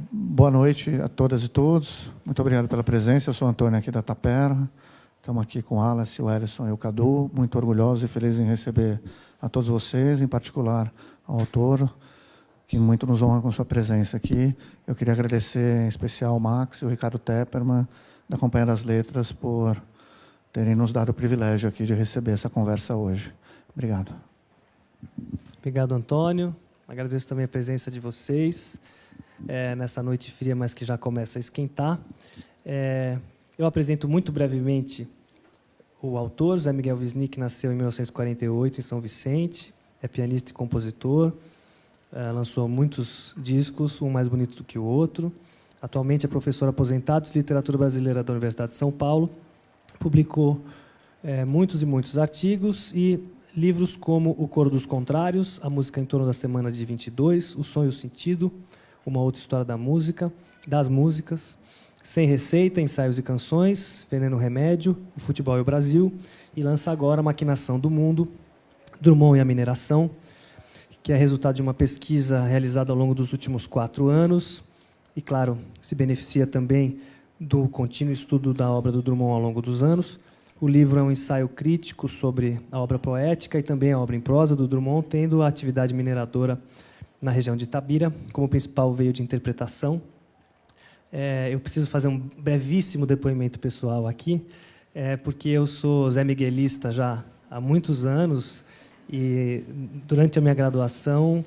Boa noite a todas e todos. Muito obrigado pela presença. Eu sou o Antônio aqui da Tapera. Estamos aqui com o Wallace, o Ellison e o Cadu. Muito orgulhosos e felizes em receber a todos vocês, em particular ao autor, que muito nos honra com sua presença aqui. Eu queria agradecer em especial ao Max e o Ricardo Tepperman, da Companhia das Letras, por terem nos dado o privilégio aqui de receber essa conversa hoje. Obrigado. Obrigado, Antônio. Agradeço também a presença de vocês nessa noite fria, mas que já começa a esquentar. Eu apresento muito brevemente o autor. Zé Miguel Wisnik nasceu em 1948 em São Vicente, é pianista e compositor, lançou muitos discos, um mais bonito do que o outro. Atualmente é professor aposentado de literatura brasileira da Universidade de São Paulo, publicou muitos e muitos artigos e livros como O Coro dos Contrários, A Música em Torno da Semana de 22, O Sonho e o Sentido, Uma Outra História da Música, das Músicas, Sem Receita, Ensaios e Canções, Veneno Remédio, O Futebol e o Brasil, e lança agora Maquinação do Mundo, Drummond e a Mineração, que é resultado de uma pesquisa realizada ao longo dos últimos 4 anos, e, claro, se beneficia também do contínuo estudo da obra do Drummond ao longo dos anos. O livro é um ensaio crítico sobre a obra poética e também a obra em prosa do Drummond, tendo a atividade mineradora na região de Itabira como principal veio de interpretação. Eu preciso fazer um brevíssimo depoimento pessoal aqui, porque eu sou Zé Miguelista já há muitos anos e, durante a minha graduação,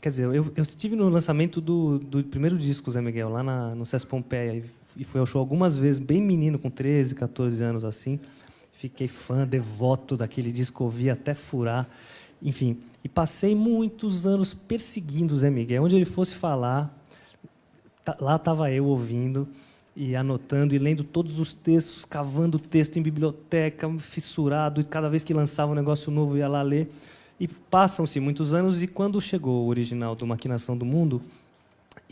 quer dizer, eu estive no lançamento do primeiro disco Zé Miguel, lá no Sesc Pompeia, e fui ao show algumas vezes, bem menino, com 13, 14 anos, assim. Fiquei fã, devoto daquele disco, ouvi até furar. Enfim, e passei muitos anos perseguindo o Zé Miguel. Onde ele fosse falar, lá estava eu ouvindo e anotando e lendo todos os textos, cavando texto em biblioteca, fissurado, e cada vez que lançava um negócio novo, ia lá ler. E passam-se muitos anos, e quando chegou o original do Maquinação do Mundo,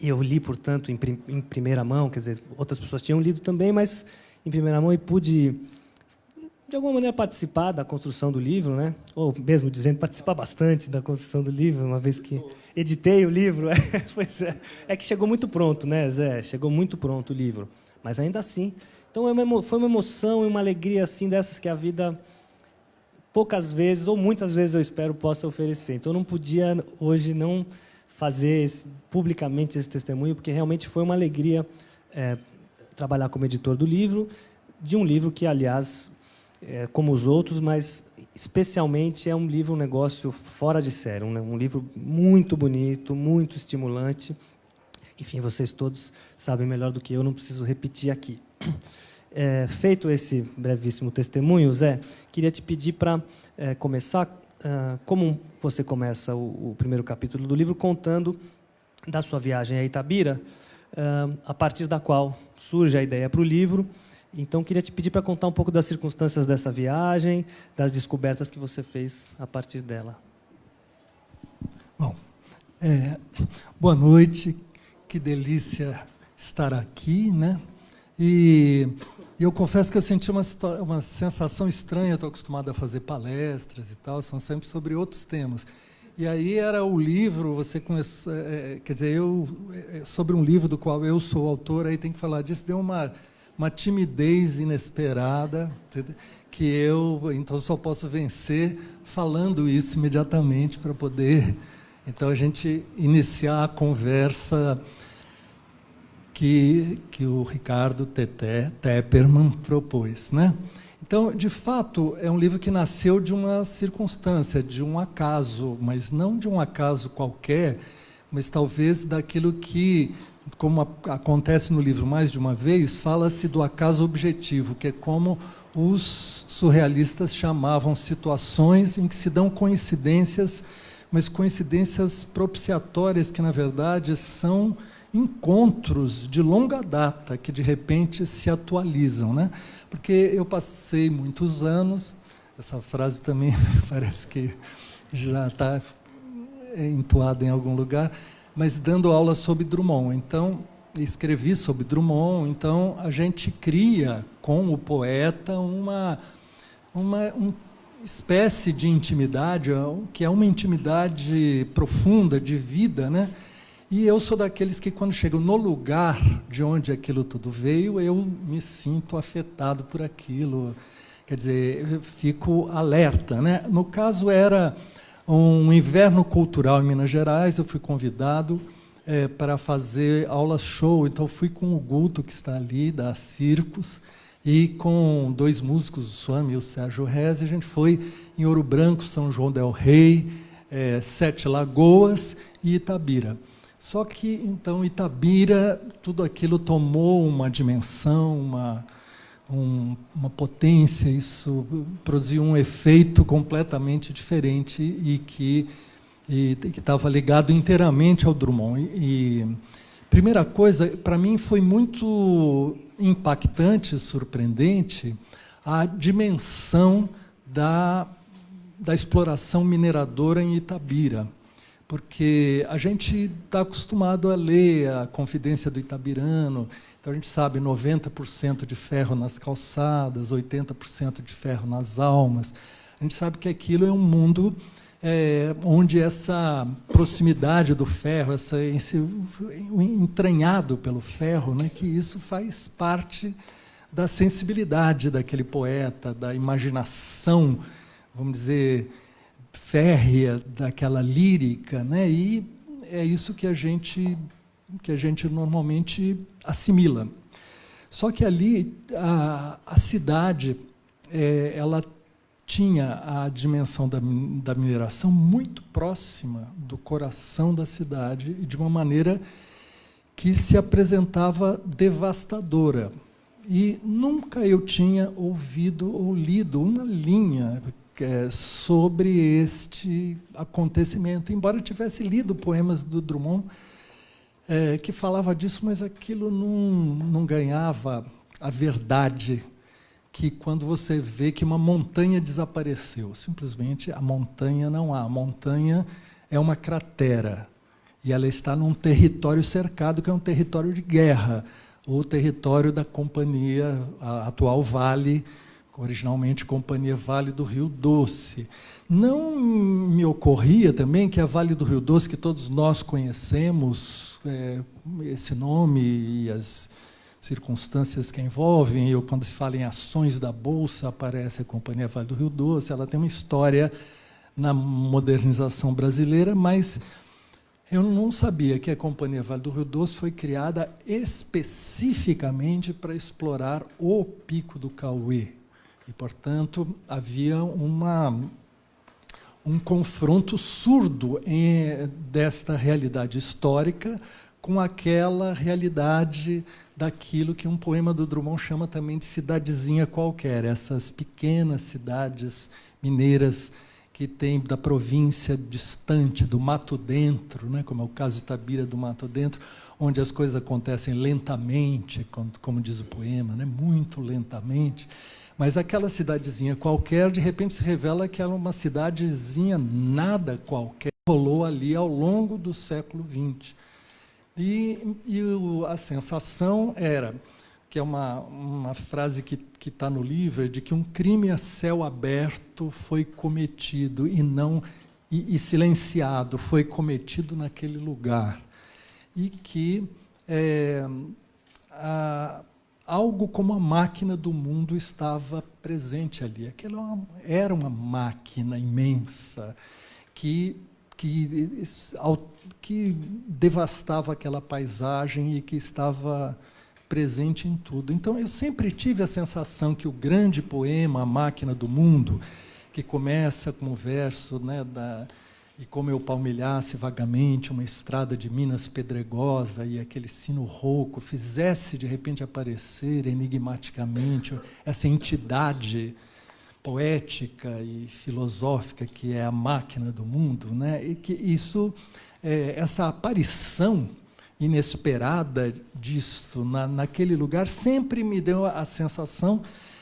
e eu li, portanto, em primeira mão, quer dizer, outras pessoas tinham lido também, mas em primeira mão, e pude, de alguma maneira, participar da construção do livro, né? Ou mesmo dizendo, participar bastante da construção do livro, uma vez que editei o livro. Pois é que chegou muito pronto, né, Zé? Chegou muito pronto o livro, mas ainda assim. Então, foi uma emoção e uma alegria assim, dessas que a vida, poucas vezes, ou muitas vezes, eu espero, possa oferecer. Então, eu não podia, hoje, não fazer publicamente esse testemunho, porque realmente foi uma alegria trabalhar como editor do livro, de um livro que, aliás, como os outros, mas especialmente é um livro, um negócio fora de série, um livro muito bonito, muito estimulante. Enfim, vocês todos sabem melhor do que eu, não preciso repetir aqui. Feito esse brevíssimo testemunho, Zé, queria te pedir para começar, como você começa o primeiro capítulo do livro, contando da sua viagem a Itabira, a partir da qual surge a ideia para o livro. Então, queria te pedir para contar um pouco das circunstâncias dessa viagem, das descobertas que você fez a partir dela. Bom, boa noite, que delícia estar aqui, né? E eu confesso que eu senti uma sensação estranha. Estou acostumado a fazer palestras e tal, são sempre sobre outros temas. E aí era o livro, você começou, quer dizer, sobre um livro do qual eu sou autor, aí tem que falar disso, deu uma timidez inesperada, que eu, então, só posso vencer falando isso imediatamente para poder, então, a gente iniciar a conversa que o Ricardo Tepperman propôs, né? Então, de fato, é um livro que nasceu de uma circunstância, de um acaso, mas não de um acaso qualquer, mas talvez daquilo que, como acontece no livro mais de uma vez, fala-se do acaso objetivo, que é como os surrealistas chamavam situações em que se dão coincidências, mas coincidências propiciatórias, que, na verdade, são encontros de longa data, que, de repente, se atualizam, né? Porque eu passei muitos anos, essa frase também parece que já está entoada em algum lugar, mas dando aula sobre Drummond. Então, escrevi sobre Drummond, então a gente cria com o poeta uma espécie de intimidade, que é uma intimidade profunda, de vida, né? E eu sou daqueles que, quando chego no lugar de onde aquilo tudo veio, eu me sinto afetado por aquilo. Quer dizer, eu fico alerta, né? No caso, era um inverno cultural em Minas Gerais, eu fui convidado para fazer aulas show, então fui com o Guto, que está ali, da Circos, e com 2 músicos, o Swami e o Sérgio Rez, a gente foi em Ouro Branco, São João del Rei, Sete Lagoas e Itabira. Só que, então, Itabira, tudo aquilo tomou uma dimensão, uma potência, isso produziu um efeito completamente diferente e que estava ligado inteiramente ao Drummond. Primeira coisa, para mim foi muito impactante, surpreendente, a dimensão da exploração mineradora em Itabira, porque a gente está acostumado a ler a Confidência do Itabirano, então a gente sabe 90% de ferro nas calçadas, 80% de ferro nas almas. A gente sabe que aquilo é um mundo onde essa proximidade do ferro, esse entranhado pelo ferro, né, que isso faz parte da sensibilidade daquele poeta, da imaginação, vamos dizer, férrea daquela lírica, né? E é isso que a gente normalmente assimila. Só que ali a cidade ela tinha a dimensão da mineração muito próxima do coração da cidade e de uma maneira que se apresentava devastadora. E nunca eu tinha ouvido ou lido uma linha sobre este acontecimento, embora eu tivesse lido poemas do Drummond que falava disso, mas aquilo não ganhava a verdade que quando você vê que uma montanha desapareceu, simplesmente a montanha não há, a montanha é uma cratera e ela está num território cercado, que é um território de guerra, o território da companhia, a atual Vale, originalmente Companhia Vale do Rio Doce. Não me ocorria também que a Vale do Rio Doce, que todos nós conhecemos, esse nome e as circunstâncias que envolvem, quando se fala em ações da Bolsa, aparece a Companhia Vale do Rio Doce, ela tem uma história na modernização brasileira, mas eu não sabia que a Companhia Vale do Rio Doce foi criada especificamente para explorar o Pico do Cauê. E, portanto, havia um confronto surdo desta realidade histórica com aquela realidade daquilo que um poema do Drummond chama também de cidadezinha qualquer, essas pequenas cidades mineiras que tem da província distante, do Mato Dentro, né, como é o caso de Itabira do Mato Dentro, onde as coisas acontecem lentamente, como diz o poema, né, muito lentamente. Mas aquela cidadezinha qualquer, de repente, se revela que era uma cidadezinha nada qualquer, rolou ali ao longo do século XX. A sensação era, que é uma frase que está no livro, de que um crime a céu aberto foi cometido e silenciado, foi cometido naquele lugar. E que algo como a máquina do mundo estava presente ali. Aquela era uma máquina imensa que devastava aquela paisagem e que estava presente em tudo. Então, eu sempre tive a sensação que o grande poema, A Máquina do Mundo, que começa com o verso, né, e como eu palmilhasse vagamente uma estrada de Minas pedregosa e aquele sino rouco fizesse de repente aparecer enigmaticamente essa entidade poética e filosófica que é a máquina do mundo, né? E que essa aparição inesperada disso naquele lugar sempre me deu a sensação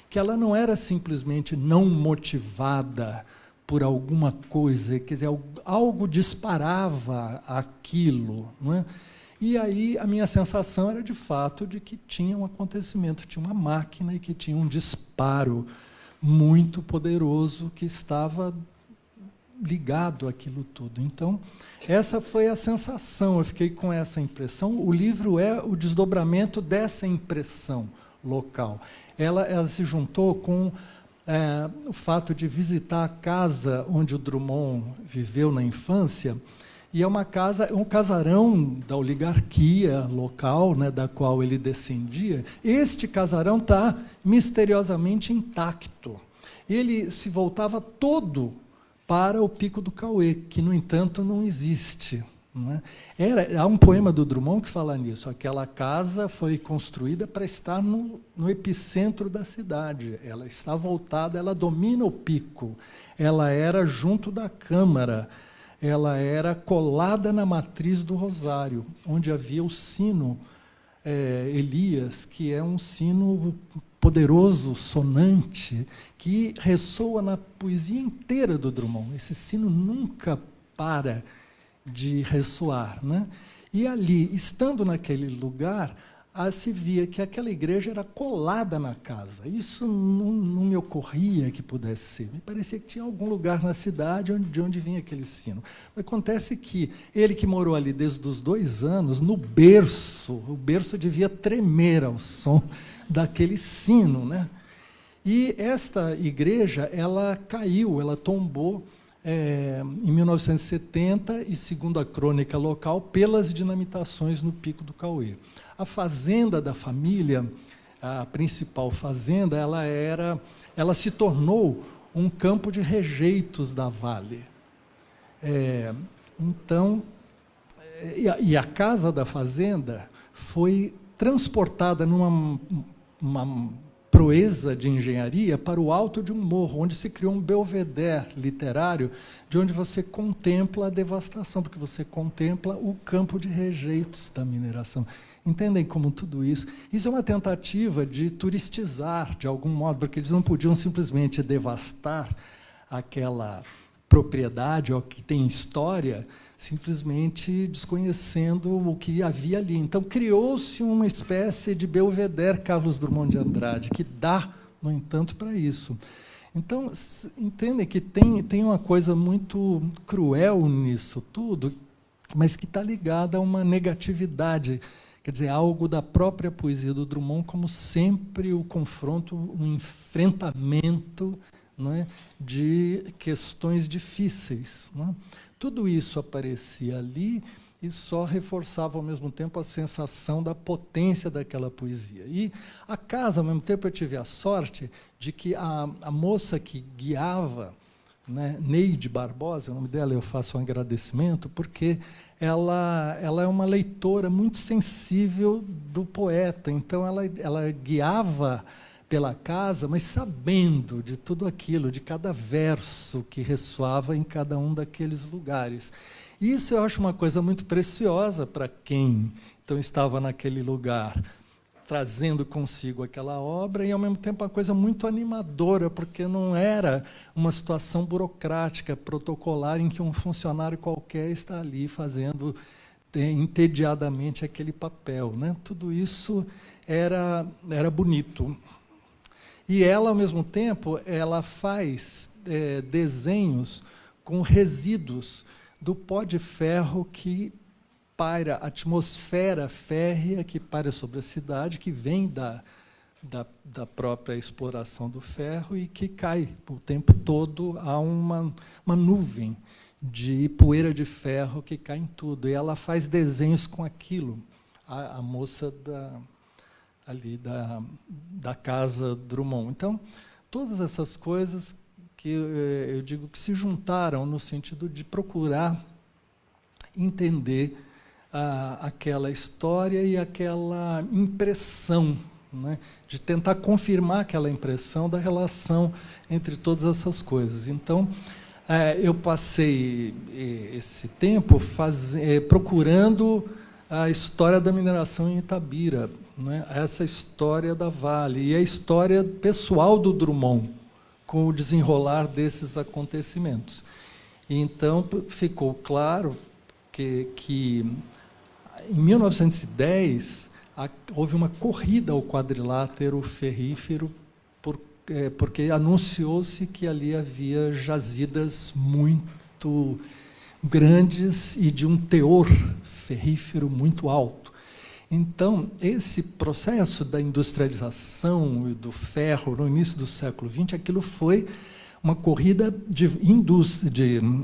que ela não era simplesmente não motivada por alguma coisa, quer dizer, algo disparava aquilo, não é? E aí a minha sensação era, de fato, de que tinha um acontecimento, tinha uma máquina e que tinha um disparo muito poderoso que estava ligado àquilo tudo. Então, essa foi a sensação, eu fiquei com essa impressão. O livro é o desdobramento dessa impressão local. Ela se juntou com o fato de visitar a casa onde o Drummond viveu na infância, e é uma casa, um casarão da oligarquia local, né, da qual ele descendia. Este casarão está misteriosamente intacto. Ele se voltava todo para o Pico do Cauê, que, no entanto, não existe. Não é? Há um poema do Drummond que fala nisso. Aquela casa foi construída para estar no epicentro da cidade. Ela está voltada, ela domina o pico. Ela era junto da Câmara. Ela era colada na matriz do Rosário, onde havia o sino Elias, que é um sino poderoso, sonante, que ressoa na poesia inteira do Drummond. Esse sino nunca para de ressoar, né? E ali, estando naquele lugar, se via que aquela igreja era colada na casa. Isso não me ocorria que pudesse ser. Me parecia que tinha algum lugar na cidade de onde vinha aquele sino. Acontece que ele, que morou ali desde os 2 anos, no berço, o berço devia tremer ao som daquele sino, né? E esta igreja, ela caiu, ela tombou em 1970, e, segundo a crônica local, pelas dinamitações no Pico do Cauê. A fazenda da família, a principal fazenda, ela se tornou um campo de rejeitos da Vale. Então, a casa da fazenda foi transportada numa proeza de engenharia para o alto de um morro, onde se criou um belvedere literário, de onde você contempla a devastação, porque você contempla o campo de rejeitos da mineração. Entendem como tudo isso? Isso é uma tentativa de turistizar, de algum modo, porque eles não podiam simplesmente devastar aquela propriedade, ou que tem história, simplesmente desconhecendo o que havia ali. Então, criou-se uma espécie de belvedere Carlos Drummond de Andrade, que dá, no entanto, para isso. Então, entendem que tem uma coisa muito cruel nisso tudo, mas que está ligada a uma negatividade, quer dizer, algo da própria poesia do Drummond, como sempre o confronto, um enfrentamento, não é, de questões difíceis. Não é? Tudo isso aparecia ali e só reforçava, ao mesmo tempo, a sensação da potência daquela poesia. E a casa, ao mesmo tempo, eu tive a sorte de que a moça que guiava, né, Neide Barbosa, o nome dela, eu faço um agradecimento, porque ela é uma leitora muito sensível do poeta. Então, ela guiava pela casa, mas sabendo de tudo aquilo, de cada verso que ressoava em cada um daqueles lugares. Isso eu acho uma coisa muito preciosa para quem então estava naquele lugar, trazendo consigo aquela obra, e, ao mesmo tempo, uma coisa muito animadora, porque não era uma situação burocrática, protocolar, em que um funcionário qualquer está ali fazendo entediadamente aquele papel, né? Tudo isso era bonito. E ela, ao mesmo tempo, ela faz desenhos com resíduos do pó de ferro que paira, a atmosfera férrea que paira sobre a cidade, que vem da própria exploração do ferro e que cai o tempo todo. Há uma nuvem de poeira de ferro que cai em tudo. E ela faz desenhos com aquilo, a moça ali da casa Drummond. Então, todas essas coisas que eu digo que se juntaram no sentido de procurar entender aquela história e aquela impressão, né, de tentar confirmar aquela impressão da relação entre todas essas coisas. Então, eu passei esse tempo procurando a história da mineração em Itabira, né, essa história da Vale, e a história pessoal do Drummond, com o desenrolar desses acontecimentos. E, então, ficou claro que em 1910, houve uma corrida ao quadrilátero ferrífero, porque anunciou-se que ali havia jazidas muito muito grandes e de um teor ferrífero muito alto. Então, esse processo da industrialização do ferro no início do século XX, aquilo foi uma corrida de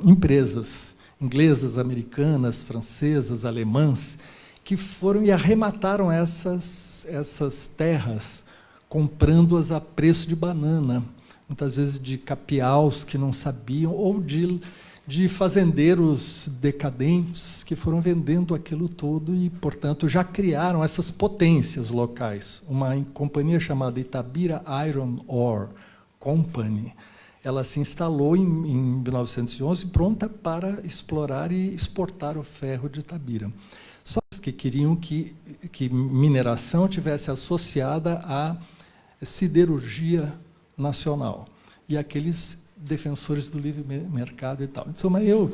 empresas inglesas, americanas, francesas, alemãs, que foram e arremataram essas terras, comprando-as a preço de banana, muitas vezes de capiaus que não sabiam, ou de fazendeiros decadentes que foram vendendo aquilo todo e, portanto, já criaram essas potências locais. Uma companhia chamada Itabira Iron Ore Company, ela se instalou em 1911 pronta para explorar e exportar o ferro de Itabira. Só que queriam que mineração tivesse associada à siderurgia nacional e aqueles defensores do livre mercado e tal. Então, mas eu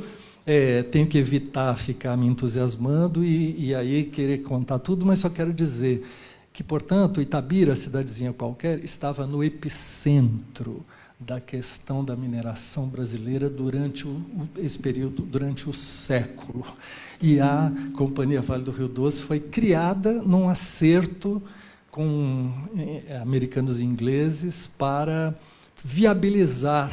tenho que evitar ficar me entusiasmando e aí querer contar tudo, mas só quero dizer que, portanto, Itabira, cidadezinha qualquer, estava no epicentro da questão da mineração brasileira durante esse período, durante o século. E a Companhia Vale do Rio Doce foi criada num acerto com americanos e ingleses para viabilizar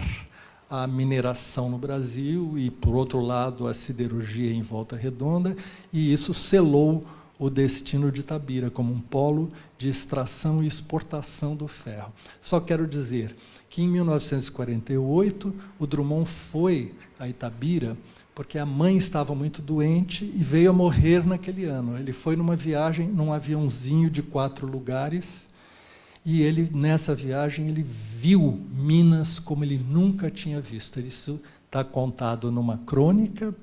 a mineração no Brasil e, por outro lado, a siderurgia em Volta Redonda, e isso selou o destino de Itabira como um polo de extração e exportação do ferro. Só quero dizer que, em 1948, o Drummond foi a Itabira porque a mãe estava muito doente e veio a morrer naquele ano. Ele foi numa viagem, num aviãozinho de 4 lugares, e ele, nessa viagem, ele viu Minas como ele nunca tinha visto. Isso está contado numa crônica,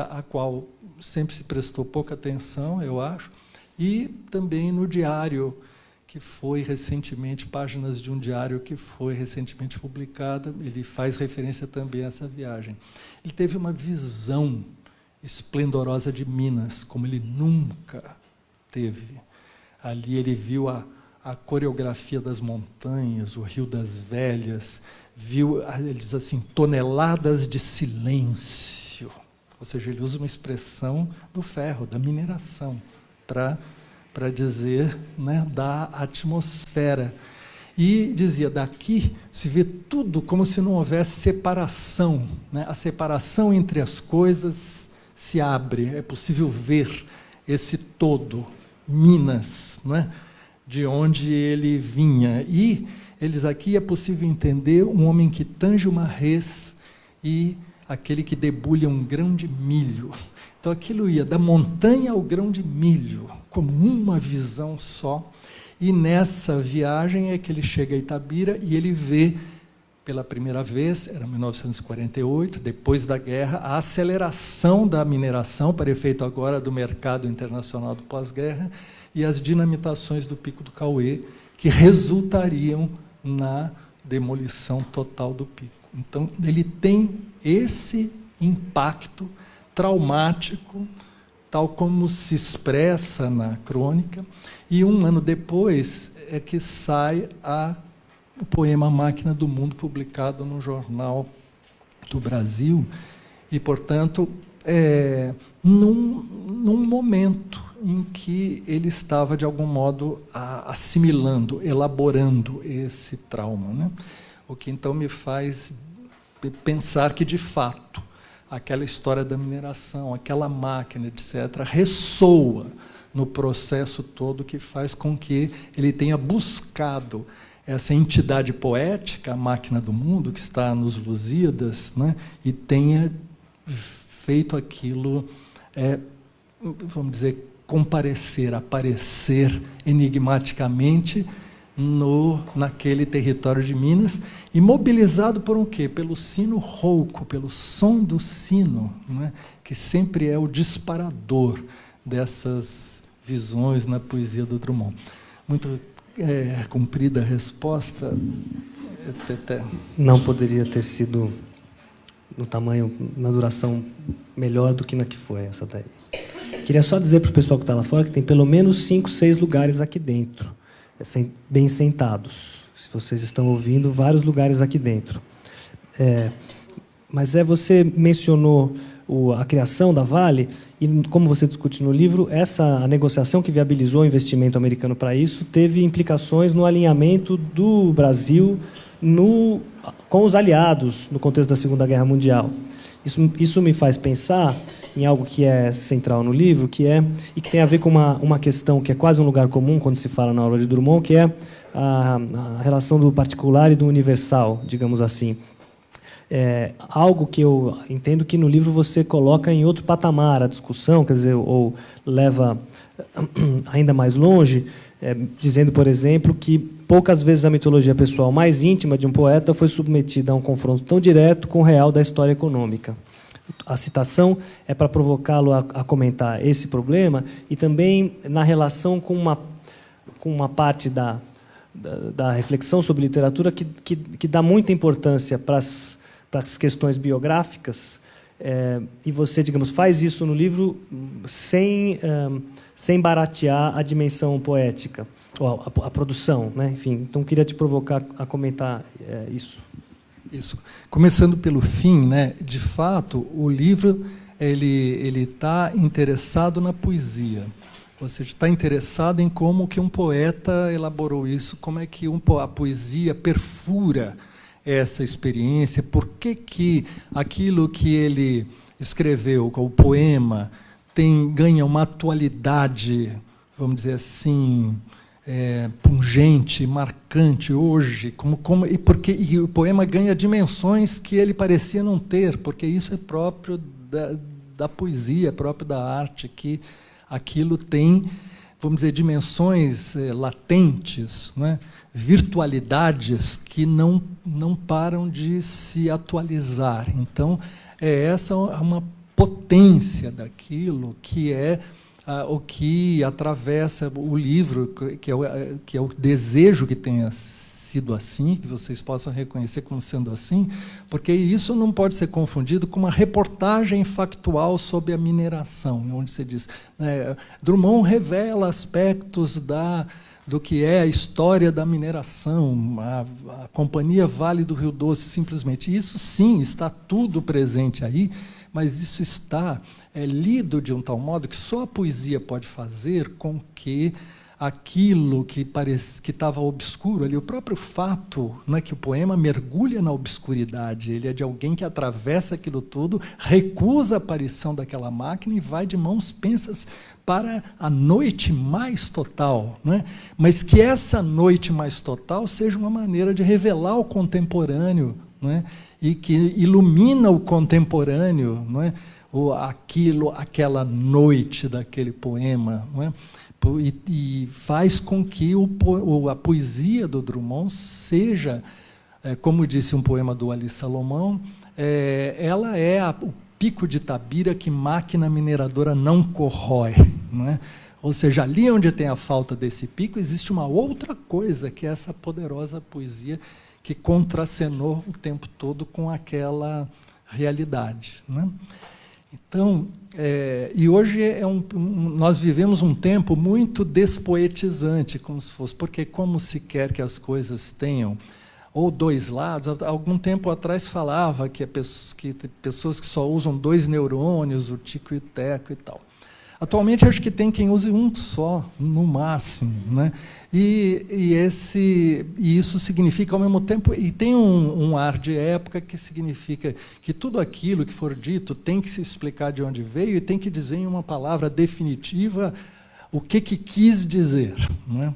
a qual sempre se prestou pouca atenção, eu acho, e também no diário, que foi recentemente, páginas de um diário que foi recentemente publicada, ele faz referência também a essa viagem. Ele teve uma visão esplendorosa de Minas, como ele nunca teve. Ali ele viu a coreografia das montanhas, o Rio das Velhas, viu, ele diz assim, toneladas de silêncio. Ou seja, ele usa uma expressão do ferro, da mineração, para dizer, né, da atmosfera. E dizia, daqui se vê tudo como se não houvesse separação, né? A separação entre as coisas se abre, é possível ver esse todo, Minas, não é? De onde ele vinha. E eles aqui é possível entender um homem que tange uma res e aquele que debulha um grão de milho. Então aquilo ia da montanha ao grão de milho, como uma visão só. E nessa viagem é que ele chega a Itabira e ele vê, pela primeira vez, era 1948, depois da guerra, a aceleração da mineração, para efeito agora do mercado internacional do pós-guerra, e as dinamitações do Pico do Cauê, que resultariam na demolição total do pico. Então, ele tem esse impacto traumático, tal como se expressa na crônica, e um ano depois é que sai o poema Máquina do Mundo, publicado no Jornal do Brasil, e, portanto, num momento em que ele estava, de algum modo, assimilando, elaborando esse trauma, né? O que, então, me faz pensar que, de fato, aquela história da mineração, aquela máquina, etc., ressoa no processo todo que faz com que ele tenha buscado essa entidade poética, a máquina do mundo, que está nos Lusíadas, né, e tenha feito aquilo, vamos dizer, aparecer enigmaticamente naquele território de Minas, e mobilizado por um quê? Pelo sino rouco, pelo som do sino, né, que sempre é o disparador dessas visões na poesia do Drummond. Muito comprida a resposta. Não poderia ter sido no tamanho, na duração melhor do que na que foi essa daí. Queria só dizer para o pessoal que está lá fora que tem pelo menos 5, 6 lugares aqui dentro, bem sentados. Se vocês estão ouvindo, vários lugares aqui dentro. Mas você mencionou a criação da Vale, e como você discute no livro, a negociação que viabilizou o investimento americano para isso teve implicações no alinhamento do Brasil com os aliados no contexto da Segunda Guerra Mundial. Isso me faz pensar em algo que é central no livro, e que tem a ver com uma questão que é quase um lugar comum quando se fala na obra de Drummond, que é a relação do particular e do universal, digamos assim. Algo que eu entendo que no livro você coloca em outro patamar a discussão, quer dizer, ou leva ainda mais longe, dizendo, por exemplo, que poucas vezes a mitologia pessoal mais íntima de um poeta foi submetida a um confronto tão direto com o real da história econômica. A citação é para provocá-lo a comentar esse problema e também na relação com uma parte da reflexão sobre literatura que dá muita importância para as questões biográficas, e você, digamos, faz isso no livro sem baratear a dimensão poética, ou a produção, né? Enfim, então queria te provocar a comentar isso. Isso. Começando pelo fim, né? De fato, o livro ele está interessado na poesia, ou seja, está interessado em como que um poeta elaborou isso, como é que a poesia perfura essa experiência, por que aquilo que ele escreveu, o poema, ganha uma atualidade, vamos dizer assim, pungente, marcante hoje, e o poema ganha dimensões que ele parecia não ter, porque isso é próprio da poesia, é próprio da arte, que aquilo tem, vamos dizer, dimensões latentes, né? Virtualidades que não param de se atualizar. Então, essa é uma potência daquilo que é o que atravessa o livro, que é o desejo que tenha sido assim, que vocês possam reconhecer como sendo assim, porque isso não pode ser confundido com uma reportagem factual sobre a mineração, onde se diz, Drummond revela aspectos do que é a história da mineração, a Companhia Vale do Rio Doce, simplesmente. Isso, sim, está tudo presente aí, mas isso está lido de um tal modo que só a poesia pode fazer com que aquilo que estava obscuro ali, o próprio fato, que o poema mergulha na obscuridade, ele é de alguém que atravessa aquilo tudo, recusa a aparição daquela máquina e vai de mãos pensas para a noite mais total, mas que essa noite mais total seja uma maneira de revelar o contemporâneo, e que ilumina o contemporâneo, aquela noite daquele poema, e faz com que a poesia do Drummond seja, como disse um poema do Ali Salomão, ela é o pico de Tabira que máquina mineradora não corrói, Ou seja, ali onde tem a falta desse pico, existe uma outra coisa, que é essa poderosa poesia que contracenou o tempo todo com aquela realidade. Então, e hoje nós vivemos um tempo muito despoetizante, como se fosse, porque como se quer que as coisas tenham ou dois lados, algum tempo atrás falava que pessoas que só usam 2 neurônios, o tico e o teco e tal. Atualmente, acho que tem quem use um só, no máximo. E isso significa, ao mesmo tempo, e tem um ar de época que significa que tudo aquilo que for dito tem que se explicar de onde veio e tem que dizer em uma palavra definitiva o que quis dizer. O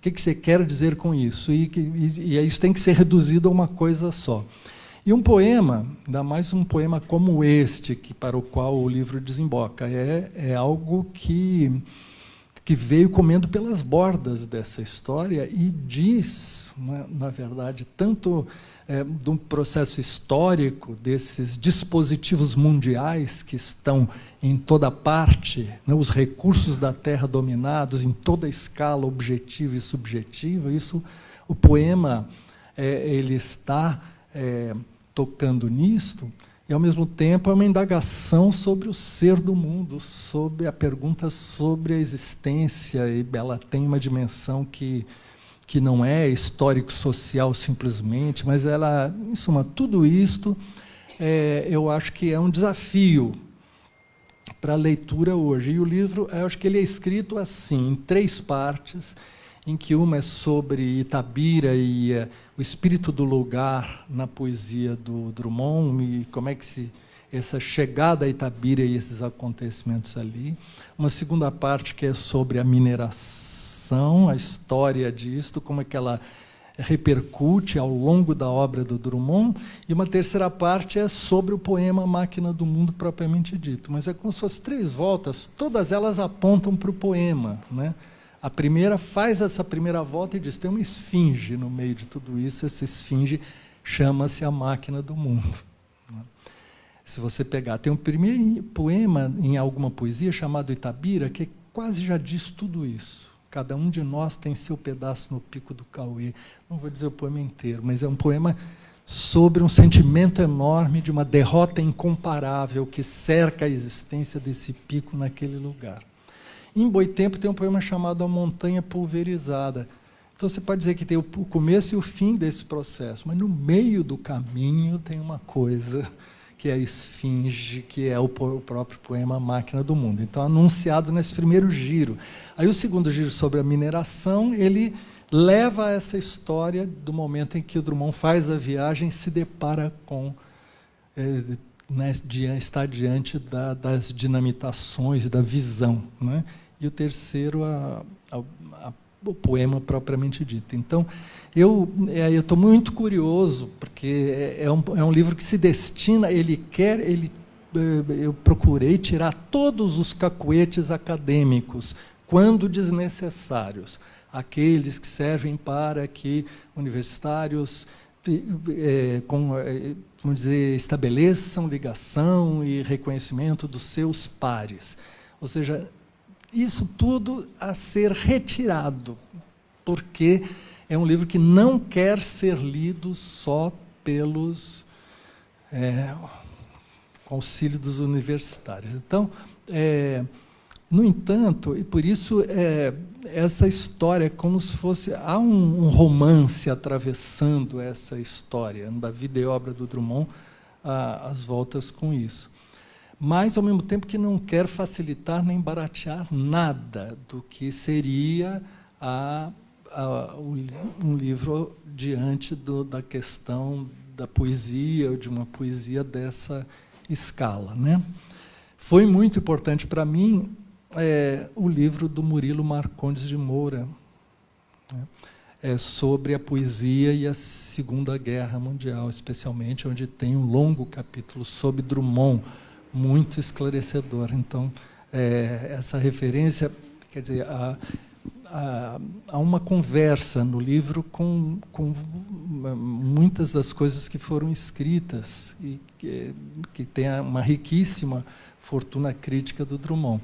que você quer dizer com isso? E isso tem que ser reduzido a uma coisa só. E um poema, ainda mais um poema como este, para o qual o livro desemboca, é algo que veio comendo pelas bordas dessa história e diz, na verdade, tanto de um processo histórico, desses dispositivos mundiais que estão em toda parte, os recursos da terra dominados em toda a escala objetiva e subjetiva, o poema ele está tocando nisto, e, ao mesmo tempo, é uma indagação sobre o ser do mundo, sobre a pergunta sobre a existência, e ela tem uma dimensão que não é histórico-social simplesmente, mas ela, em suma, tudo isto eu acho que é um desafio para a leitura hoje. E o livro, eu acho que ele é escrito assim, em 3 partes, em que uma é sobre Itabira e o espírito do lugar na poesia do Drummond, e como é que essa chegada a Itabira e esses acontecimentos ali. Uma segunda parte que é sobre a mineração, a história disto, como é que ela repercute ao longo da obra do Drummond, e uma terceira parte é sobre o poema Máquina do Mundo propriamente dito. Mas é como se fossem 3 voltas, todas elas apontam para o poema, né? A primeira faz essa primeira volta e diz, tem uma esfinge no meio de tudo isso, essa esfinge chama-se a Máquina do Mundo. Se você pegar, tem um primeiro poema em alguma poesia chamado Itabira, que quase já diz tudo isso. Cada um de nós tem seu pedaço no pico do Cauê. Não vou dizer o poema inteiro, mas é um poema sobre um sentimento enorme de uma derrota incomparável que cerca a existência desse pico naquele lugar. Em Boitempo tem um poema chamado A Montanha Pulverizada. Então você pode dizer que tem o começo e o fim desse processo, mas no meio do caminho tem uma coisa que é a esfinge, que é o próprio poema Máquina do Mundo. Então, anunciado nesse primeiro giro. Aí o segundo giro sobre a mineração, ele leva a essa história do momento em que o Drummond faz a viagem e se depara com está diante das dinamitações, da visão, né? E o terceiro, o poema propriamente dito. Então, eu estou muito curioso, porque é um livro que se destina, eu procurei tirar todos os cacuetes acadêmicos, quando desnecessários, aqueles que servem para que universitários vamos dizer, estabeleçam ligação e reconhecimento dos seus pares. Ou seja, isso tudo a ser retirado, porque é um livro que não quer ser lido só pelos auxílio dos universitários. Então, no entanto, e por isso essa história é como se fosse... Há um romance atravessando essa história, da vida e obra do Drummond, as voltas com isso. Mas, ao mesmo tempo, que não quer facilitar nem baratear nada do que seria um livro diante da questão da poesia, ou de uma poesia dessa escala, né? Foi muito importante para mim o livro do Murilo Marcondes de Moura, né? Sobre a poesia e a Segunda Guerra Mundial, especialmente, onde tem um longo capítulo sobre Drummond, muito esclarecedor. Então, essa referência, quer dizer, há uma conversa no livro com muitas das coisas que foram escritas e que tem uma riquíssima fortuna crítica do Drummond.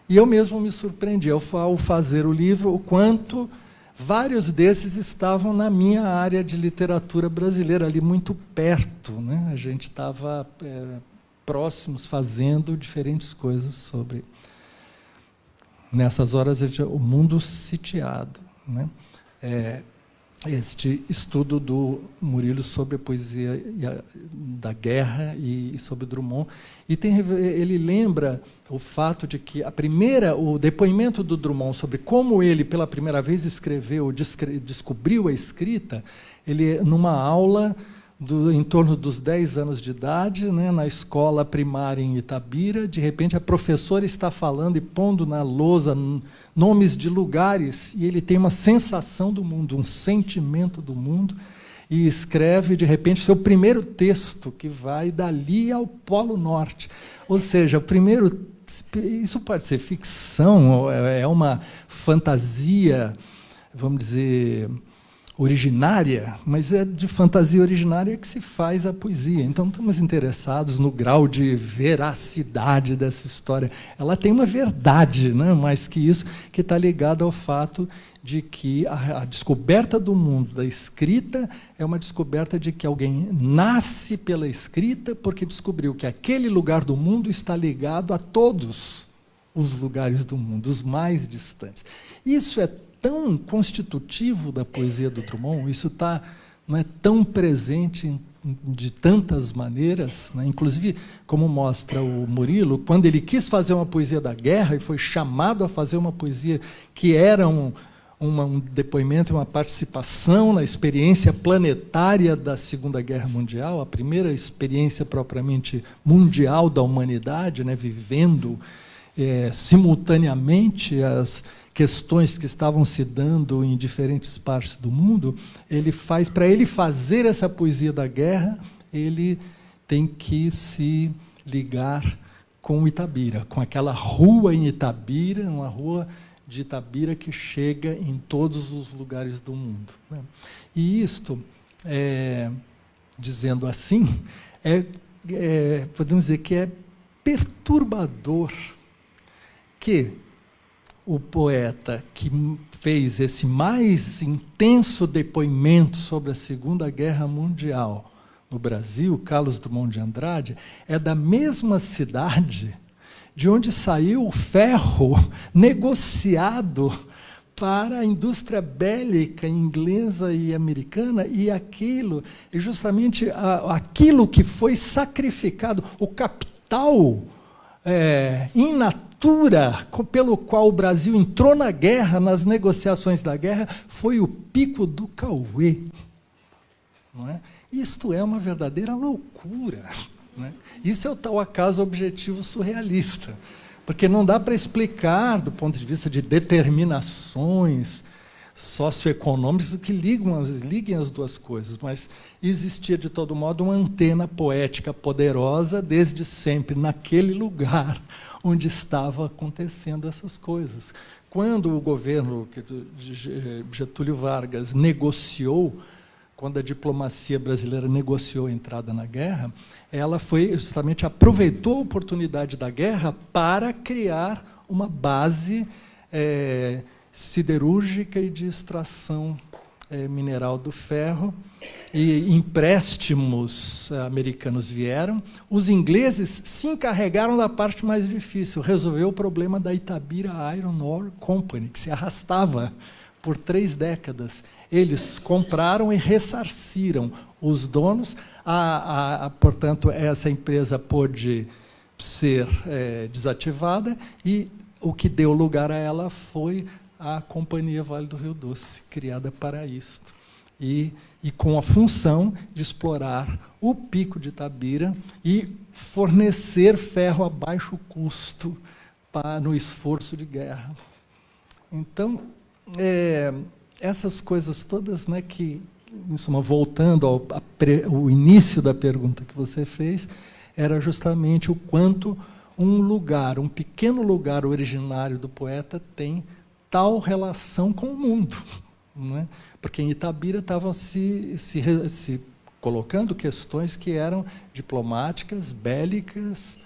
E eu mesmo me surpreendi ao fazer o livro, o quanto vários desses estavam na minha área de literatura brasileira, ali muito perto, né? A gente estava próximos, fazendo diferentes coisas sobre... Nessas horas, o mundo sitiado, né? Este estudo do Murilo sobre a poesia da guerra e sobre Drummond. E ele lembra o fato de que o depoimento do Drummond sobre como ele, pela primeira vez, descobriu a escrita, ele, numa aula em torno dos 10 anos de idade, né, na escola primária em Itabira, de repente a professora está falando e pondo na lousa nomes de lugares, e ele tem uma sensação do mundo, um sentimento do mundo, e escreve, de repente, seu primeiro texto, que vai dali ao Polo Norte. Ou seja, isso pode ser ficção, é uma fantasia, vamos dizer, originária, mas é de fantasia originária que se faz a poesia. Então, estamos interessados no grau de veracidade dessa história. Ela tem uma verdade, né? Mais que isso, que está ligada ao fato de que a descoberta do mundo da escrita é uma descoberta de que alguém nasce pela escrita porque descobriu que aquele lugar do mundo está ligado a todos os lugares do mundo, os mais distantes. Isso é tão constitutivo da poesia do Drummond, isso não é tão presente de tantas maneiras, né? Inclusive, como mostra o Murilo, quando ele quis fazer uma poesia da guerra e foi chamado a fazer uma poesia que era um depoimento, uma participação na experiência planetária da Segunda Guerra Mundial, a primeira experiência propriamente mundial da humanidade, né? Vivendo simultaneamente as questões que estavam se dando em diferentes partes do mundo, para ele fazer essa poesia da guerra, ele tem que se ligar com Itabira, com aquela rua em Itabira, uma rua de Itabira que chega em todos os lugares do mundo, né? E isto, dizendo assim, podemos dizer que é perturbador que o poeta que fez esse mais intenso depoimento sobre a Segunda Guerra Mundial no Brasil, Carlos Drummond de Andrade, é da mesma cidade de onde saiu o ferro negociado para a indústria bélica inglesa e americana, e aquilo é justamente aquilo que foi sacrificado, o capital in natura pelo qual o Brasil entrou na guerra, nas negociações da guerra, foi o Pico do Cauê. Não é? Isto é uma verdadeira loucura. Né? Isso é o tal acaso objetivo surrealista, porque não dá para explicar do ponto de vista de determinações socioeconômicas que liguem as duas coisas, mas existia, de todo modo, uma antena poética poderosa desde sempre naquele lugar onde estava acontecendo essas coisas. Quando o governo de Getúlio Vargas negociou, quando a diplomacia brasileira negociou a entrada na guerra, ela justamente aproveitou a oportunidade da guerra para criar uma base siderúrgica e de extração mineral do ferro, e empréstimos americanos vieram. Os ingleses se encarregaram da parte mais difícil, resolver o problema da Itabira Iron Ore Company, que se arrastava por 3 décadas. Eles compraram e ressarciram os donos. Portanto, essa empresa pôde ser desativada, e o que deu lugar a ela foi a Companhia Vale do Rio Doce, criada para isto. E com a função de explorar o Pico de Itabira e fornecer ferro a baixo custo no esforço de guerra. Então, essas coisas todas, né, que, em suma, voltando ao início da pergunta que você fez, era justamente o quanto um pequeno lugar originário do poeta tem tal relação com o mundo, não é? Porque em Itabira estavam se colocando questões que eram diplomáticas, bélicas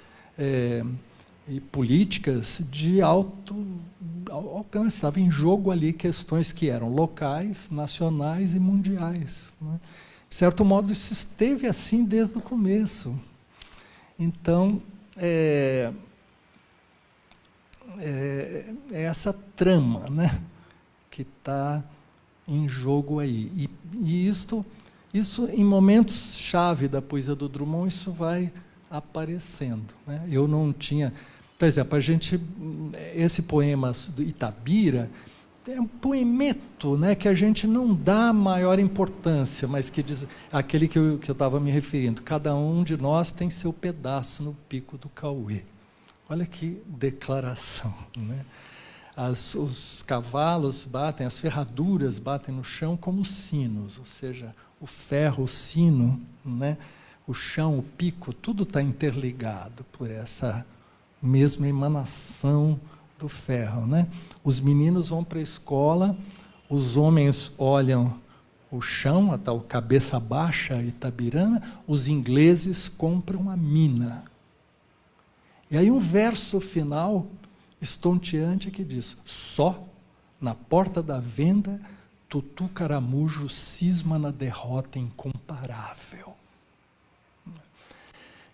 e políticas de alto alcance. Estava em jogo ali questões que eram locais, nacionais e mundiais, não é? De certo modo, isso esteve assim desde o começo. Então, essa trama, né, que está em jogo aí. E isso, em momentos-chave da poesia do Drummond, isso vai aparecendo, né? Eu não tinha... Por exemplo, esse poema do Itabira é um poemeto, né, que a gente não dá maior importância, mas que diz, aquele que eu estava me referindo, cada um de nós tem seu pedaço no Pico do Cauê. Olha que declaração, né? Os cavalos batem, as ferraduras batem no chão como sinos, ou seja, o ferro, o sino, né? O chão, o pico, tudo está interligado por essa mesma emanação do ferro, né? Os meninos vão para a escola, os homens olham o chão, a tal cabeça baixa itabirana, os ingleses compram a mina. E aí um verso final estonteante que diz: só na porta da venda Tutu Caramujo cisma na derrota incomparável.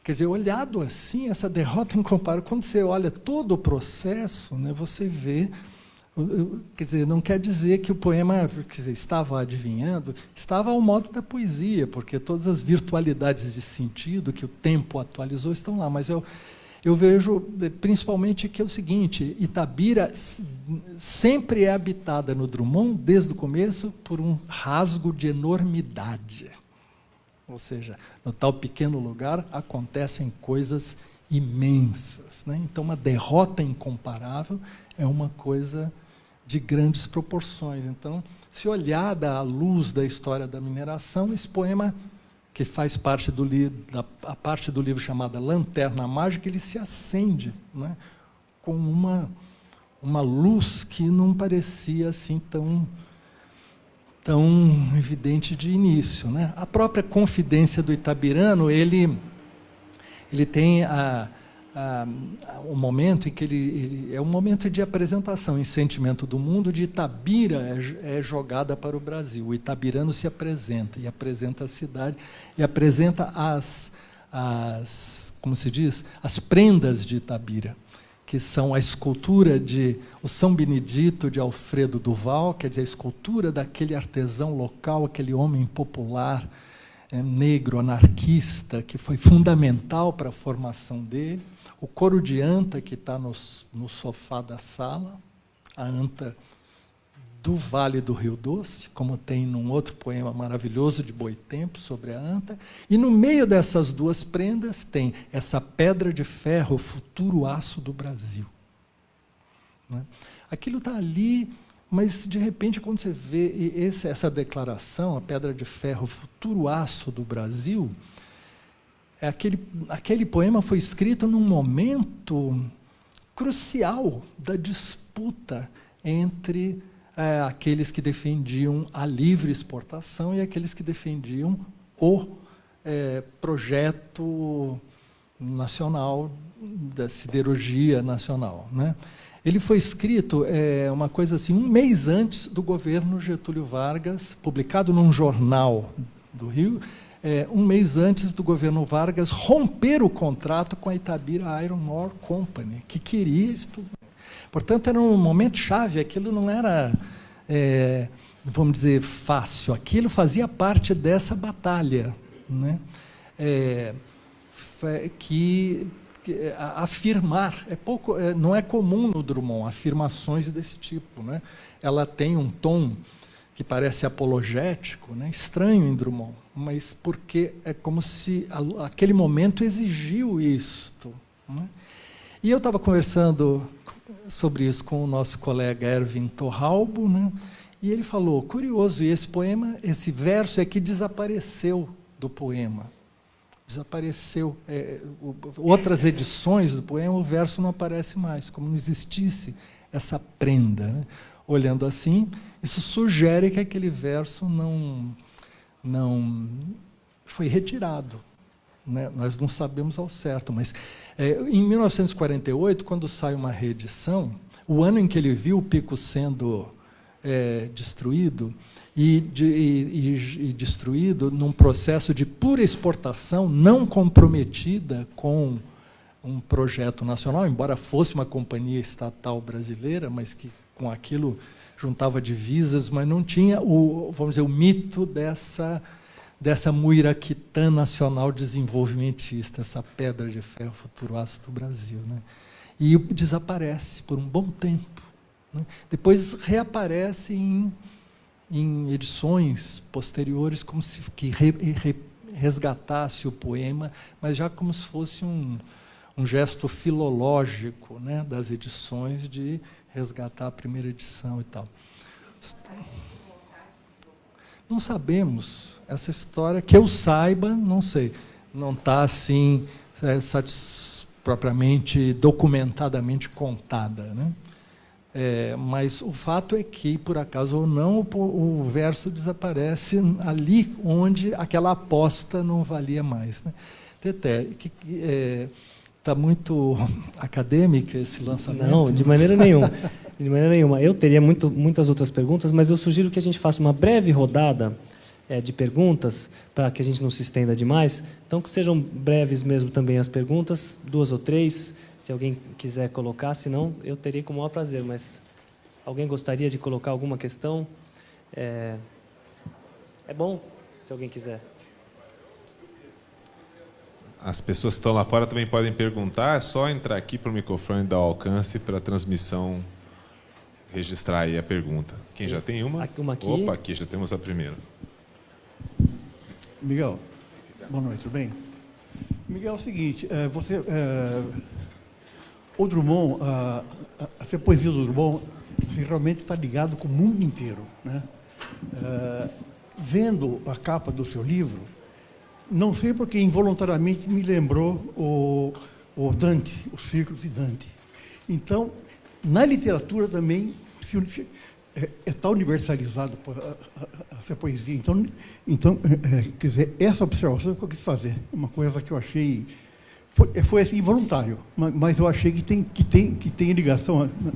Quer dizer, olhado assim, essa derrota incomparável, quando você olha todo o processo, né, você vê Quer dizer, não quer dizer que o poema, quer dizer, estava adivinhando, estava ao modo da poesia, porque todas as virtualidades de sentido que o tempo atualizou estão lá, mas eu vejo principalmente que é o seguinte: Itabira sempre é habitada no Drummond, desde o começo, por um rasgo de enormidade. Ou seja, no tal pequeno lugar acontecem coisas imensas, né? Então, uma derrota incomparável é uma coisa de grandes proporções. Então, se olhada à luz da história da mineração, esse poema, que faz parte do a parte do livro chamada Lanterna Mágica, ele se acende, né, com uma luz que não parecia assim tão evidente de início, né? A própria Confidência do Itabirano, ele tem o momento em que ele é um momento de apresentação em Sentimento do Mundo, de Itabira é jogada para o Brasil. O itabirano se apresenta, e apresenta a cidade, e apresenta como se diz, as prendas de Itabira, que são a escultura de o São Benedito de Alfredo Duval, quer dizer, a escultura daquele artesão local, aquele homem popular, negro, anarquista, que foi fundamental para a formação dele. O coro de anta, que está no sofá da sala, a anta do Vale do Rio Doce, como tem num outro poema maravilhoso de Boitempo, sobre a anta. E no meio dessas duas prendas tem essa pedra de ferro, futuro aço do Brasil. Né? Aquilo está ali, mas, de repente, quando você vê essa declaração, a pedra de ferro, futuro aço do Brasil, aquele poema foi escrito num momento crucial da disputa entre aqueles que defendiam a livre exportação e aqueles que defendiam o projeto nacional da siderurgia nacional, né? Ele foi escrito, uma coisa assim, um mês antes do governo Getúlio Vargas, publicado num jornal do Rio, um mês antes do governo Vargas romper o contrato com a Itabira Iron Ore Company, que queria explodir. Portanto, era um momento chave, aquilo não era, vamos dizer, fácil, aquilo fazia parte dessa batalha, né? Afirmar, não é comum no Drummond afirmações desse tipo, né? Ela tem um tom que parece apologético, né? Estranho em Drummond, mas porque é como se aquele momento exigiu isto, né? E eu estava conversando sobre isso com o nosso colega Erwin Torralbo, né? E ele falou, curioso, e esse verso é que desapareceu do poema. Desapareceu. Outras edições do poema, o verso não aparece mais, como não existisse essa prenda, né? Olhando assim, isso sugere que aquele verso não foi retirado, né? Nós não sabemos ao certo, mas em 1948, quando sai uma reedição, o ano em que ele viu o Pico sendo destruído, e destruído num processo de pura exportação, não comprometida com um projeto nacional, embora fosse uma companhia estatal brasileira, mas que com aquilo juntava divisas, mas não tinha vamos dizer, o mito dessa muiraquitã nacional desenvolvimentista, essa pedra de ferro, futuro aço do Brasil, né? E desaparece por um bom tempo, né? Depois reaparece em edições posteriores, como se resgatasse o poema, mas já como se fosse um gesto filológico, né, das edições, de resgatar a primeira edição e tal. Não sabemos. Essa história, que eu saiba, não sei, não está assim propriamente documentadamente contada, né? Mas o fato é que, por acaso ou não, o verso desaparece ali onde aquela aposta não valia mais, né? Teté, está muito acadêmica esse lançamento? Não, de maneira nenhuma. De maneira nenhuma. Eu teria muitas outras perguntas, mas eu sugiro que a gente faça uma breve rodada de perguntas, para que a gente não se estenda demais. Então, que sejam breves mesmo também as perguntas, 2 ou 3, se alguém quiser colocar, senão eu teria com o maior prazer, mas Alguém gostaria de colocar alguma questão? É bom, se alguém quiser. As pessoas que estão lá fora também podem perguntar, é só entrar aqui para o microfone e dar o alcance para a transmissão registrar aí a pergunta. Quem já tem uma? Uma aqui. Opa, aqui já temos a primeira. Miguel, boa noite, tudo bem? Miguel, é o seguinte, o Drummond, a poesia do Drummond, assim, realmente está ligado com o mundo inteiro, né? Vendo a capa do seu livro, não sei porque involuntariamente me lembrou o Dante, os círculos de Dante. Então, na literatura também está universalizado essa poesia. Então, quer dizer, essa observação que eu quis fazer, uma coisa que eu achei foi assim involuntário, mas eu achei que tem ligação, né?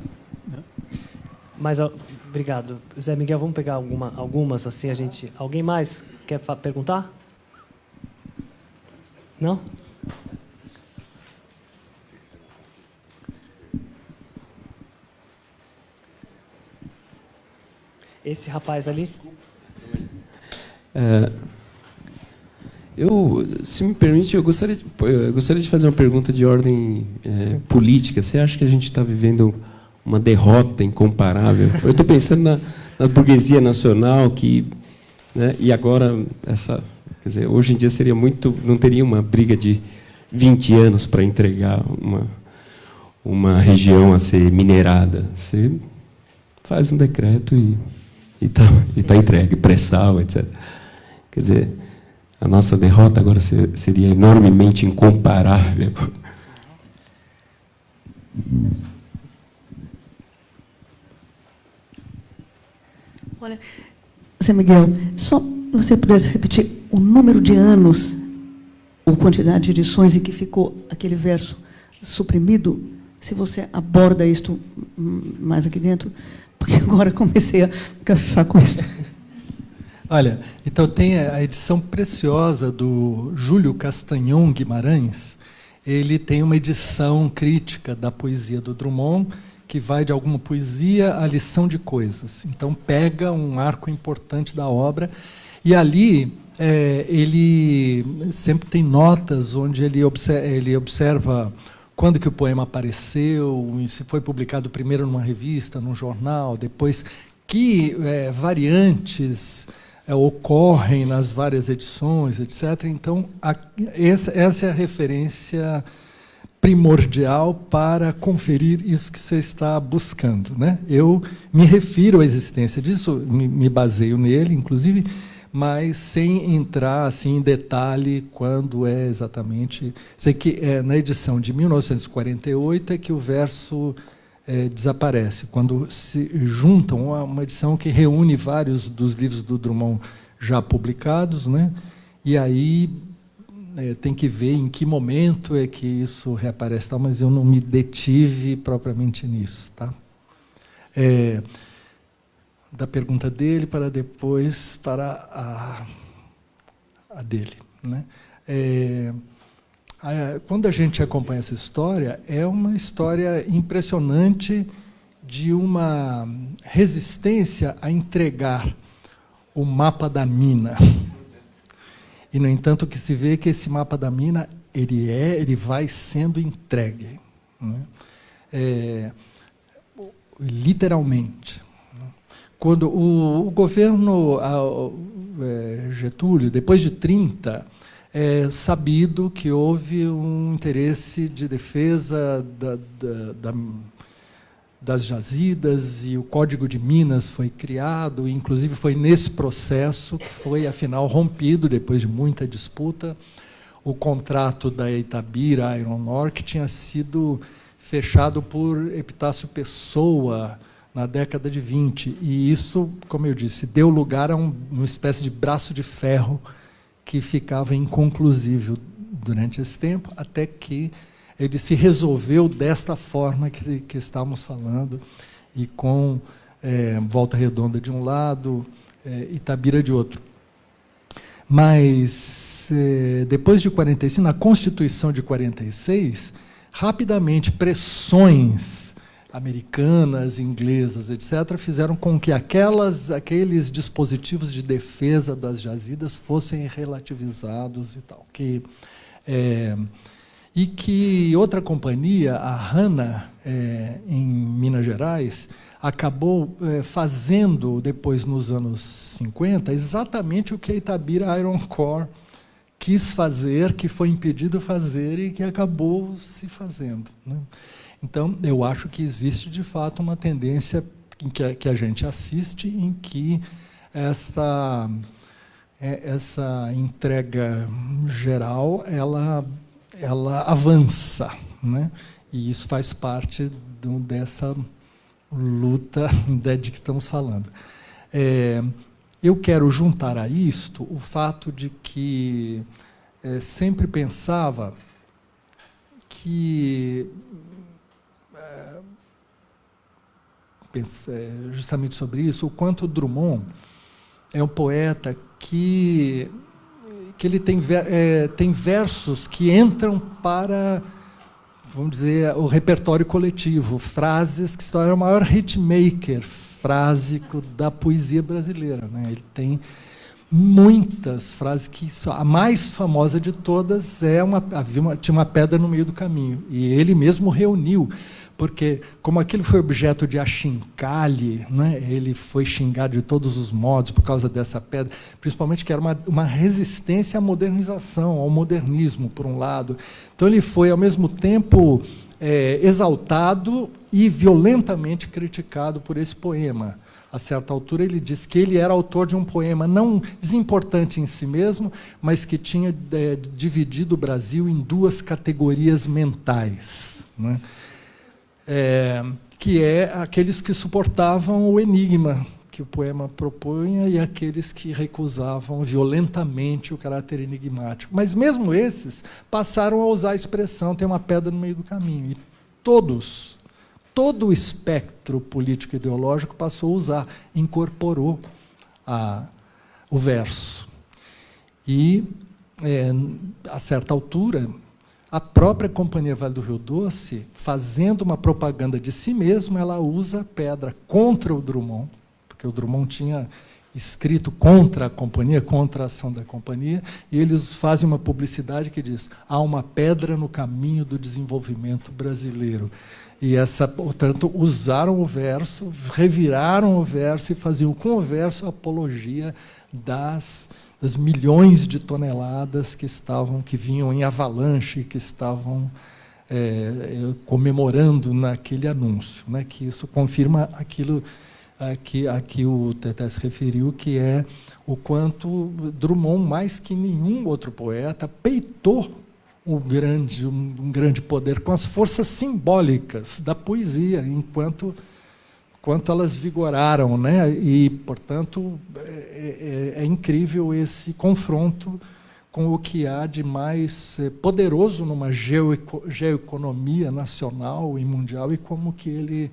Mas obrigado, Zé Miguel. Vamos pegar algumas assim Alguém mais quer perguntar? Não? Esse rapaz ali. Se me permite, eu gostaria de fazer uma pergunta de ordem política. Você acha que a gente está vivendo uma derrota incomparável? Eu estou pensando na burguesia nacional né, e agora quer dizer, hoje em dia não teria uma briga de 20 anos para entregar uma região a ser minerada. Você faz um decreto e está entregue, pré-sal, etc. Quer dizer, a nossa derrota agora seria enormemente incomparável. Olha, Zé Miguel, só você pudesse repetir o número de anos ou quantidade de edições em que ficou aquele verso suprimido, se você aborda isto mais aqui dentro, porque agora comecei a cafifar com isso. Olha, então tem a edição preciosa do Júlio Castanhon Guimarães. Ele tem uma edição crítica da poesia do Drummond, que vai de alguma poesia à lição de coisas. Então pega um arco importante da obra, e ali ele sempre tem notas onde ele observa quando que o poema apareceu, se foi publicado primeiro numa revista, num jornal, depois que variantes ocorrem nas várias edições, etc. Então, essa é a referência primordial para conferir isso que você está buscando, né? Eu me refiro à existência disso, me baseio nele, inclusive, mas sem entrar assim, em detalhe quando é exatamente... Sei que na edição de 1948 é que o verso desaparece, quando se juntam uma edição que reúne vários dos livros do Drummond já publicados, né? E aí tem que ver em que momento é que isso reaparece, tal, mas eu não me detive propriamente nisso. Tá? Da pergunta dele para depois para a dele. Né? Quando a gente acompanha essa história, é uma história impressionante de uma resistência a entregar o mapa da mina. E, no entanto, o que se vê é que esse mapa da mina ele vai sendo entregue. Né? Literalmente. Quando o governo Getúlio, depois de 30, é sabido que houve um interesse de defesa das jazidas, e o Código de Minas foi criado, e inclusive foi nesse processo que foi, afinal, rompido, depois de muita disputa, o contrato da Itabira Iron Ore, que tinha sido fechado por Epitácio Pessoa na década de 20. E isso, como eu disse, deu lugar a uma espécie de braço de ferro que ficava inconclusivo durante esse tempo, até que ele se resolveu desta forma que estávamos falando, e com Volta Redonda de um lado, Itabira de outro. Mas, depois de 45, na Constituição de 46, rapidamente pressões americanas, inglesas, etc., fizeram com que aqueles dispositivos de defesa das jazidas fossem relativizados e tal. E que outra companhia, a Hanna, em Minas Gerais, acabou fazendo, depois, nos anos 50, exatamente o que a Itabira Iron Core quis fazer, que foi impedido de fazer e que acabou se fazendo, né? Então, eu acho que existe, de fato, uma tendência que a gente assiste em que essa entrega geral ela avança, né? E isso faz parte dessa luta de que estamos falando. Eu quero juntar a isto o fato de que sempre pensava que, justamente sobre isso, o quanto Drummond é um poeta que ele tem versos que entram para, vamos dizer, o repertório coletivo, frases que se tornam o maior hitmaker frásico da poesia brasileira, né? Ele tem muitas frases que a mais famosa de todas tinha uma pedra no meio do caminho, e ele mesmo reuniu, porque como aquilo foi objeto de achincalhe, né, ele foi xingado de todos os modos por causa dessa pedra, principalmente que era uma resistência à modernização, ao modernismo, por um lado. Então ele foi, ao mesmo tempo, exaltado e violentamente criticado por esse poema. A certa altura, ele disse que ele era autor de um poema não desimportante em si mesmo, mas que tinha dividido o Brasil em duas categorias mentais, né? Que aqueles que suportavam o enigma que o poema propunha e aqueles que recusavam violentamente o caráter enigmático. Mas mesmo esses passaram a usar a expressão "tem uma pedra no meio do caminho", e todo o espectro político e ideológico passou a usar, incorporou o verso. E, a certa altura, a própria Companhia Vale do Rio Doce, fazendo uma propaganda de si mesma, ela usa a pedra contra o Drummond, porque o Drummond tinha escrito contra a companhia, contra a ação da companhia, e eles fazem uma publicidade que diz: há uma pedra no caminho do desenvolvimento brasileiro. E portanto, usaram o verso, reviraram o verso e faziam com o verso a apologia das milhões de toneladas que vinham em avalanche, que estavam comemorando naquele anúncio, né? Que isso confirma aquilo que o Teté se referiu, que é o quanto Drummond, mais que nenhum outro poeta, peitou um grande poder com as forças simbólicas da poesia, enquanto elas vigoraram, né? E, portanto, é incrível esse confronto com o que há de mais poderoso numa geoeconomia nacional e mundial, e como que ele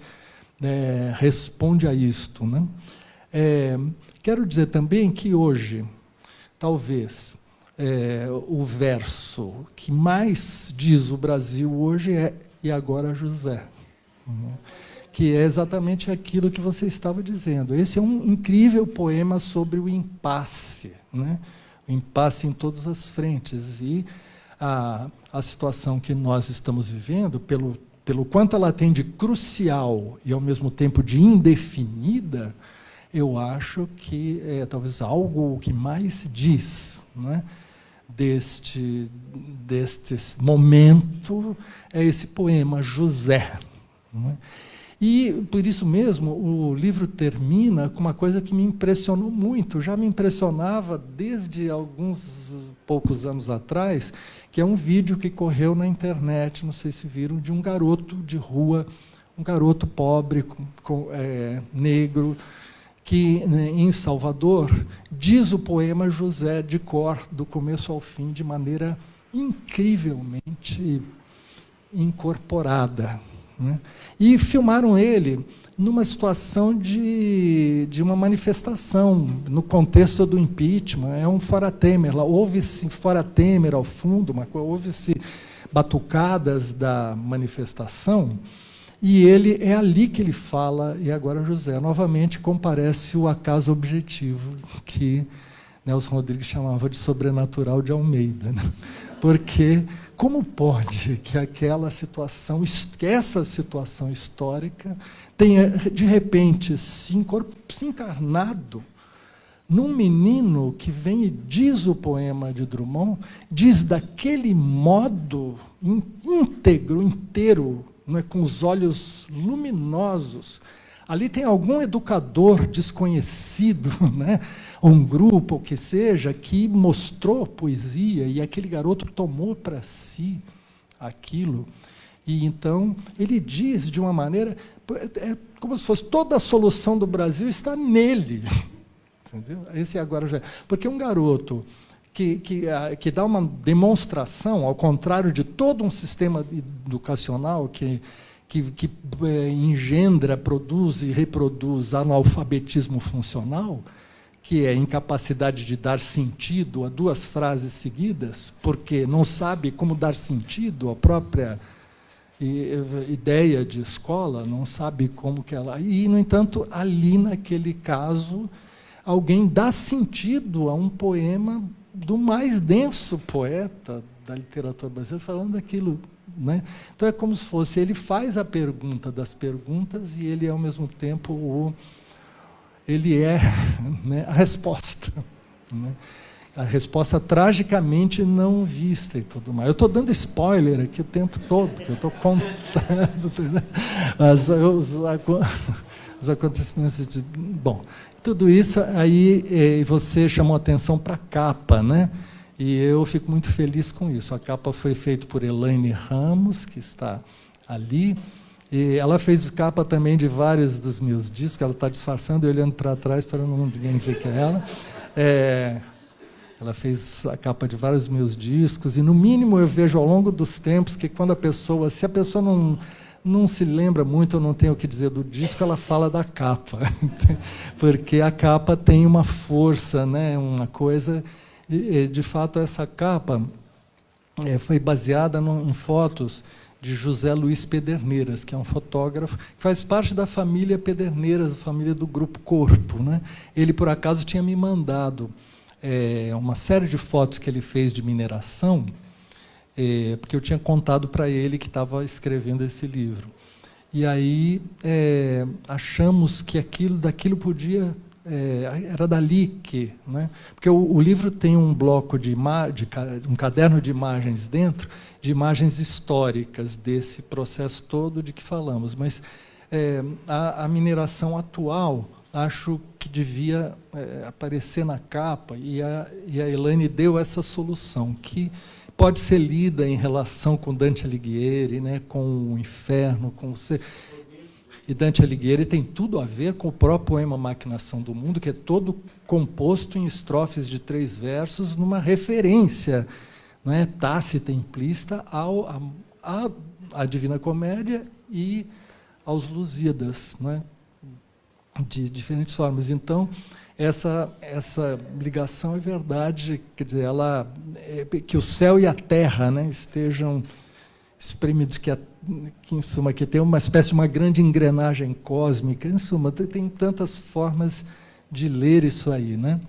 responde a isto, né? Quero dizer também que hoje, talvez, o verso que mais diz o Brasil hoje é "E agora José", que é exatamente aquilo que você estava dizendo. Esse é um incrível poema sobre o impasse, né? O impasse em todas as frentes. E a situação que nós estamos vivendo, pelo quanto ela tem de crucial e, ao mesmo tempo, de indefinida, eu acho que talvez algo que mais diz, né, deste momento é esse poema José, né? E, por isso mesmo, o livro termina com uma coisa que me impressionou muito, já me impressionava desde alguns poucos anos atrás, que é um vídeo que correu na internet, não sei se viram, de um garoto de rua, um garoto pobre, negro, que, em Salvador, diz o poema José de cor, do começo ao fim, de maneira incrivelmente incorporada, né? E filmaram ele numa situação de uma manifestação, no contexto do impeachment. É um fora Temer, lá houve-se fora Temer ao fundo, houve-se batucadas da manifestação, E ele é ali que ele fala, e agora José, novamente comparece o acaso objetivo, que Nelson Rodrigues chamava de sobrenatural de Almeida. Né? Porque como pode que aquela situação, que essa situação histórica tenha, de repente, se encarnado num menino que vem e diz o poema de Drummond, diz daquele modo íntegro, inteiro, não é, com os olhos luminosos. Ali tem algum educador desconhecido, né, ou um grupo, ou que seja, que mostrou poesia, e aquele garoto tomou para si aquilo. E então ele diz de uma maneira, é como se fosse toda a solução do Brasil está nele. Entendeu? Esse agora já. Porque um garoto que dá uma demonstração, ao contrário de todo um sistema educacional que engendra, produz e reproduz analfabetismo funcional, que é a incapacidade de dar sentido a duas frases seguidas, porque não sabe como dar sentido à própria ideia de escola, não sabe como que ela... E, no entanto, ali, naquele caso, alguém dá sentido a um poema do mais denso poeta da literatura brasileira, falando daquilo. Né? Então, é como se fosse, ele faz a pergunta das perguntas e ele, ao mesmo tempo, ele é, né, a resposta. Né? A resposta tragicamente não vista e tudo mais. Eu estou dando spoiler aqui o tempo todo, que eu estou contando os acontecimentos. Bom, tudo isso aí você chamou atenção para a capa, né? E eu fico muito feliz com isso. A capa foi feita por Elaine Ramos, que está ali. E ela fez capa também de vários dos meus discos. Ela está disfarçando e olhando para trás para ninguém ver que é ela. Ela fez a capa de vários meus discos. E, no mínimo, eu vejo ao longo dos tempos que quando se a pessoa não se lembra muito ou não tem o que dizer do disco, ela fala da capa. Porque a capa tem uma força, né? Uma coisa... De fato, essa capa foi baseada em fotos de José Luiz Pederneiras, que é um fotógrafo que faz parte da família Pederneiras, a família do Grupo Corpo. Né? Ele, por acaso, tinha me mandado uma série de fotos que ele fez de mineração, porque eu tinha contado para ele que estava escrevendo esse livro. E aí achamos que daquilo podia... era dali que... Né? Porque o livro tem um bloco um caderno de imagens dentro, de imagens históricas desse processo todo de que falamos. Mas a mineração atual, acho que devia aparecer na capa, e a Elaine deu essa solução, que pode ser lida em relação com Dante Alighieri, né? Com o inferno, com você... E Dante Alighieri tem tudo a ver com o próprio poema Maquinação do Mundo, que é todo composto em estrofes de 3 versos, numa referência, não é, tácita, implícita, à Divina Comédia e aos Lusíadas, não é, de diferentes formas. Então, essa ligação é verdade, quer dizer, que o céu e a terra, né, estejam espremidos, que em suma, que tem uma espécie de uma grande engrenagem cósmica. Em suma, tem tantas formas de ler isso aí. Né?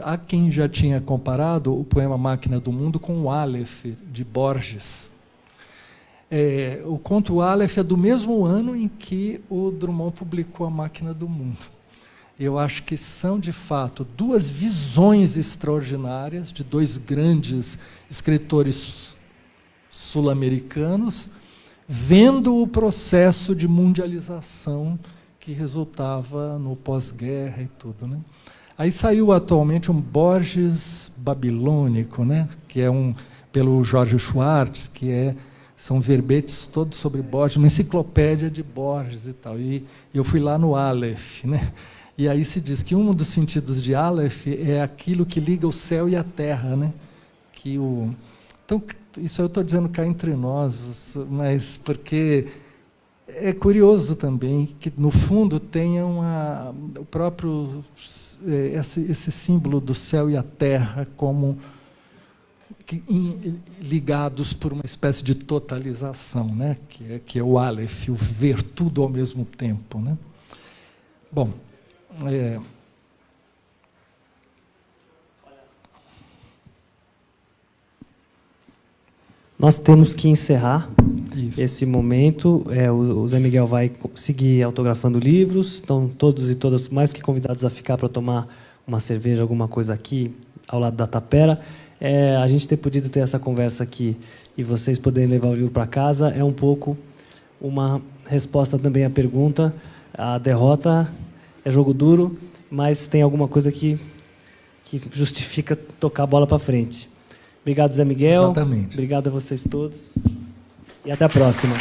Há quem já tinha comparado o poema Máquina do Mundo com o Aleph, de Borges. O conto Aleph é do mesmo ano em que o Drummond publicou A Máquina do Mundo. Eu acho que são, de fato, 2 visões extraordinárias de 2 grandes escritores sul-americanos, vendo o processo de mundialização que resultava no pós-guerra e tudo. Né? Aí saiu atualmente um Borges babilônico, né? Que é pelo Jorge Schwartz, são verbetes todos sobre Borges, uma enciclopédia de Borges e tal. E eu fui lá no Aleph, né? E aí se diz que um dos sentidos de Aleph é aquilo que liga o céu e a terra, né? Então, isso eu estou dizendo cá entre nós, mas porque é curioso também que, no fundo, tenha o próprio esse símbolo do céu e a terra como ligados por uma espécie de totalização, né? Que é o Aleph, o ver tudo ao mesmo tempo, né? Bom, nós temos que encerrar isso. esse momento. O Zé Miguel vai seguir autografando livros. Estão todos e todas mais que convidados a ficar para tomar uma cerveja, alguma coisa aqui ao lado da tapera. A gente ter podido ter essa conversa aqui e vocês poderem levar o livro para casa é um pouco uma resposta também à pergunta. A derrota é jogo duro, mas tem alguma coisa que justifica tocar a bola para frente. Obrigado, Zé Miguel. Exatamente. Obrigado a vocês todos. E até a próxima.